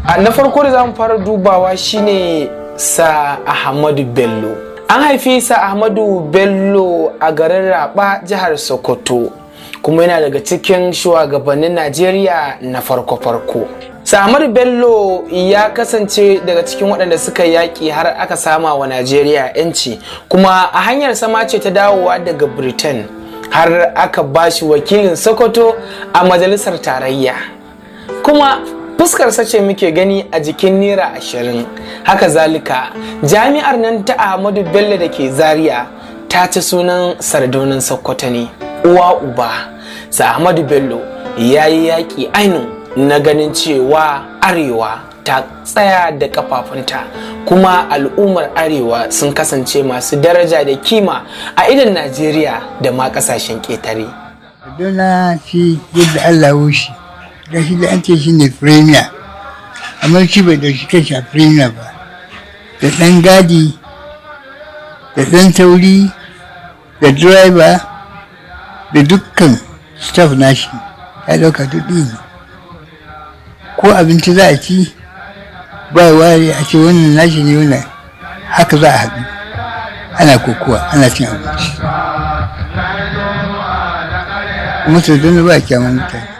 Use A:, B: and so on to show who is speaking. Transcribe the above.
A: Na farko da zamu fara dubawa shine Sa Ahmadu Bello. An haifi Sa Ahmadu Bello a garin Raba, jihar Sokoto, kuma yana daga cikin shugabannin Najeriya na farko. Sa Ahmadu Bello ya kasance daga cikin waɗanda suka yaƙi har aka sama wa Najeriya 'yanci, kuma a hanyar sama ce ta dawowa daga Britain har aka bashi wakilin Sokoto a majalisar tarayya. Kuma fuskarsa ce muke gani a jikin naira 20. Haka zalika jami'ar nan ta Ahmadu Bello da ke Zaria ta ci sunan Sardaunan Sokoto ne. Uwa uba, Sa Ahmadu Bello ya yi yaƙi ainun na ganin cewa arewa ta tsaya da kafafunta, kuma al'ummar arewa sun kasance masu daraja da kima a idon Najeriya da ma ƙasashen ƙetare.
B: Sardauna shi yadda Allah wushi da shi da an ce shi ne premier, amma shi bai dauki kanshi a premier ba, da ɗan gadi da ɗan tauri da driver da dukkan staff nashi ya dauka duk ne. Ko abinci za a ci ba ware a ce wannan nashi ne wannan, haka za a haɗu ana kokowa ana cin abinci. Kuma Sardauna ba kyaman mutane.